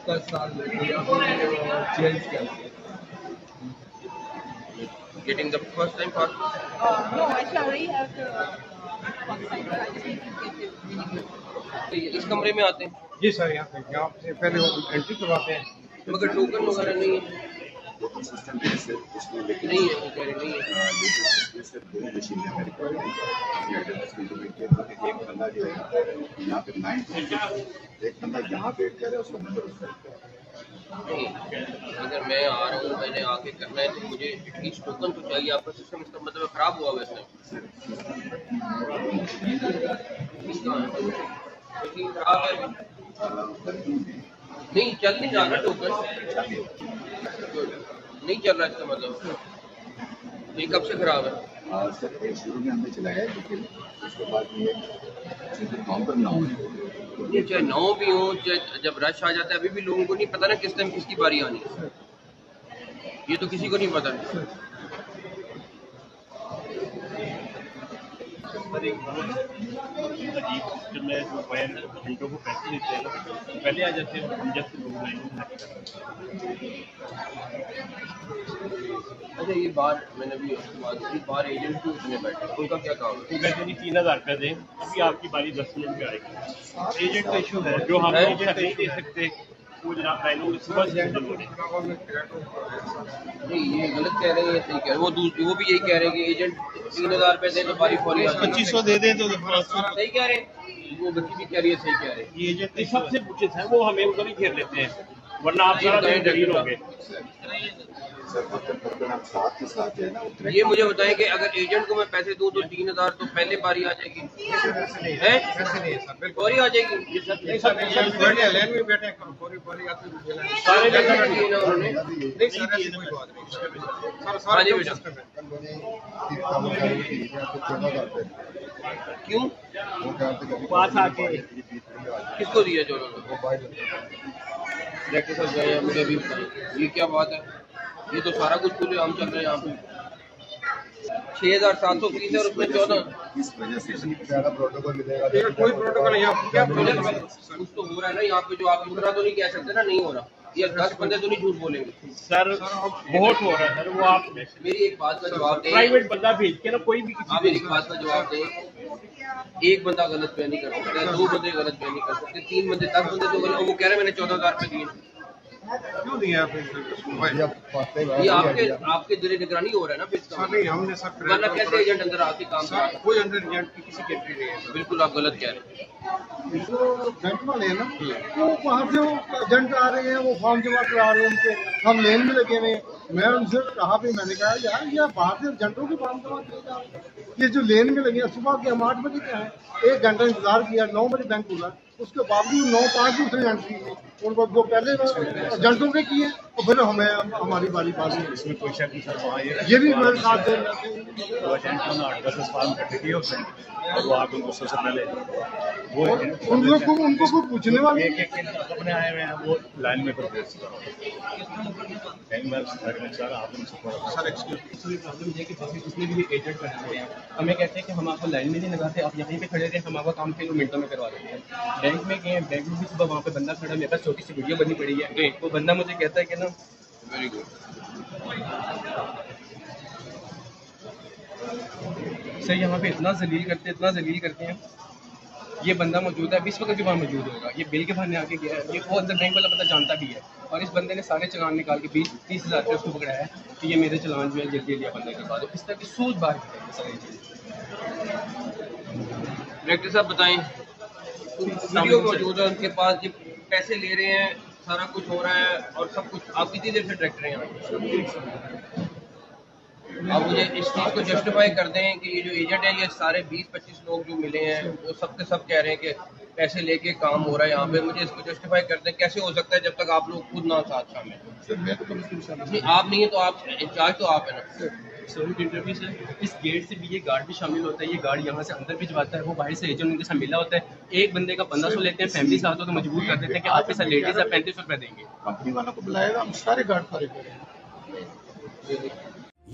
10 साल या फिर चेंज किया? Getting the first time pass. No, actually, I already have the outside, but I just need to get it renewed. इस कमरे में आते हैं जी सर, यहाँ से पहले एंट्री करवाते हैं। मगर टोकन वगैरह नहीं है। टोकन सिस्टम भी है उसमें, लेकिन नहीं है, वो कह रहे नहीं है। सिर्फ 2 मशीनें मेरे को एक बंदा जो है यहाँ पे 9 एक बंदा यहाँ वेट कर रहा है, उसका नंबर उसका नहीं, अगर मैं आ रहा हूँ, मैंने आके करना है तो मुझे एटलीस्ट टोकन तो चाहिए। आपका सिस्टम इसका मतलब खराब हुआ वैसे खराब है, नहीं चल नहीं रहा ना टोकन, नहीं चल रहा इसका मतलब ये कब से खराब है? सर शुरू में हमने चलाया, लेकिन उसके बाद ये काउंटर ना हो, चाहे 9 भी हो, चाहे जब रश आ जाता है, अभी भी लोगों को नहीं पता ना किस टाइम किसकी बारी आनी है, ये तो किसी को नहीं पता। अजीब सिस्टम है जो घंटों को पैसे देते हैं, पहले आ जाते हैं हम जैसे लोग अच्छा ये बार मैंने भी बार एजेंट क्यों उसमें बैठे, उनका क्या काम है? तो कहते नहीं 3000 रुपये दें, अभी आपकी बारी 10 मिनट में आएगी। एजेंट का इशू है जो हम एजेंट नहीं दे सकते, वो जनाब लाइनों में सुबह से नहीं ये गलत कह रहे हैं, ये सही कह रहे हैं। वो भी यही कह रहे हैं कि एजेंट 3000 रुपये दें तो बारी फौरी 2500 दे दें तो सही कह रहे हैं, वो बच्ची भी कह रही है सही कह रहे हैं। ये एजेंट सबसे पूछे थे वो हमें उधर ही घेर लेते हैं, वरना आप सारा दिन गरीब होंगे। सर हम साथ के साथ जो है ना ये मुझे बताएं कि अगर एजेंट को मैं पैसे दूं तो 3000 तो पहले बारी आ जाएगी, है फौरी आ जाएगी? लेन में बैठे फौरी आते हैं सारे जगह रखी है ना उन्होंने। नहीं सर, ऐसी कोई बात नहीं सर, हाँ जी बेटा। क्यों पास आके किसको दिया जो डायरेक्टर साहब गए हैं, मुझे भी बताएं ये क्या बात है? ये तो सारा कुछ खुले हम चल रहे हैं यहाँ पे। 6700 फीस है और उसमें 14 इस वजह से ज़्यादा प्रोटोकॉल मिलेगा। कोई प्रोटोकॉल यहाँ क्या प्रोटोकॉल? कुछ तो हो रहा है ना यहाँ पे, जो आप इतना तो नहीं कह सकते ना नहीं हो रहा। ये 10 बंदे तो नहीं झूठ बोलेंगे सर, बहुत हो रहा है सर। वो आप मेरी एक बात का जवाब दें, प्राइवेट बंदा भेज के ना कोई भी आप मेरी बात का जवाब दें। एक बंदा गलत बयानी कर सकता है, 2 बंदे गलत बयानी कर सकते हैं, 3 बंदे 10 बंदे तो गलत। वो कह रहे हैं मैंने 14000 रुपये दिए, क्यों दिया फिर? ये आपके जरिए निगरानी हो रहा है ना फिर इसका नहीं, हमने सब वरना कैसे एजेंट अंदर आके काम कर रहा है? कोई अंदर एजेंट की किसी की एंट्री नहीं है। बिल्कुल आप गलत कह रहे हैं। जो बैंक वाले हैं ना, वो वहाँ से वो एजेंट आ रहे हैं, वो फॉर्म जमा करा रहे हैं उनके, हम लेन में लगे हुए हैं। मैं उनसे कहा भी, मैंने कहा यार ये बाहर से एजेंटों के फॉर्म जमा करेगा, ये जो लेन में लगे हैं सुबह के हम 8 बजे के हैं, 1 घंटा इंतजार किया, 9 बजे बैंक खुला, उसके बावजूद 9-5 दूसरे एंट्री की उनको जो पहले एजेंटों के किए और फिर हमें हमारी बारी पास हुई। इसमें कोई शक नहीं सर। ये भी मेरे साथ दे रहे वो एजेंट को 8-10 फॉर्म इकट्ठे किए होते हैं और वो आगे उनको सबसे पहले वो उनको कोई पूछने वाले एक अपने आए हुए हैं, वो लाइन में प्रोग्रेस सर प्रॉब्लम ये कि जैसे जिसने भी ये एजेंट बने हुए हैं, हमें कहते हैं कि हम आपको लाइन में नहीं लगाते, आप यहीं पे खड़े रहे, हम आपका काम 3 मिनटों में करवा देते हैं। बैंक में गए, बैंक में भी सुबह वहाँ पे बंदा खड़ा, मेरे पास छोटी सी वीडियो बनी पड़ी है, वो बंदा मुझे कहता है कि ना वेरी गुड, सर यहाँ पे इतना जलील करते हैं। ये बंदा मौजूद है, 20 वक्त के बाद मौजूद होगा, ये बिल के बहाने आके गया है, ये वो अंदर बैंक वाला बंदा जानता भी है, और इस बंदे ने सारे चलान निकाल के 20-30 हज़ार रुपये उसको पकड़ाया है कि ये मेरे चलान जो है जल्दी लिया बंदे के बाद। इस तरह की सोच बाहर है सारी चीज़। डायरेक्टर साहब बताएं, वीडियो मौजूद है उनके पास, जो पैसे ले रहे हैं, सारा कुछ हो रहा है और सब कुछ। आप कितनी देर से डायरेक्टर हैं यहाँ? आप मुझे इस चीज़ को जस्टिफाई कर दें कि ये जो एजेंट है, ये सारे 20-25 लोग जो मिले हैं, वो सब के सब कह रहे हैं कि पैसे लेके काम हो रहा है यहाँ पे। मुझे इसको जस्टिफाई कर दें, कैसे हो सकता है जब तक आप लोग खुद ना साथ शामिल? नहीं, आप नहीं है तो आप इंचार्ज तो आप है ना। सॉरी टू इंटरव्यू सर, इस गेट से भी ये गार्ड भी शामिल होता है, ये गार्ड यहाँ से अंदर भिजवाता है, वो बाहर से एजेंट उनके साथ मिला होता है। एक बंदे का 1500 लेते हैं, फैमिली साथ हो तो मजबूर कर देते हैं कि आपके साथ लेडीज है 3500 रुपये देंगे। कंपनी वालों को बुलाएगा, हम सारे गार्ड फारे करेंगे।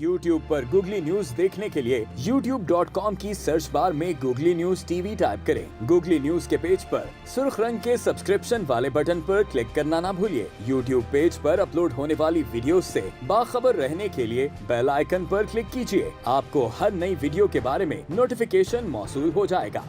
YouTube पर Googly News देखने के लिए youtube.com की सर्च बार में Googly News TV टाइप करें। Googly News के पेज पर सुर्ख रंग के सब्सक्रिप्शन वाले बटन पर क्लिक करना ना भूलिए। YouTube पेज पर अपलोड होने वाली वीडियो से बाखबर रहने के लिए बेल आइकन पर क्लिक कीजिए। आपको हर नई वीडियो के बारे में नोटिफिकेशन मौसूल हो जाएगा।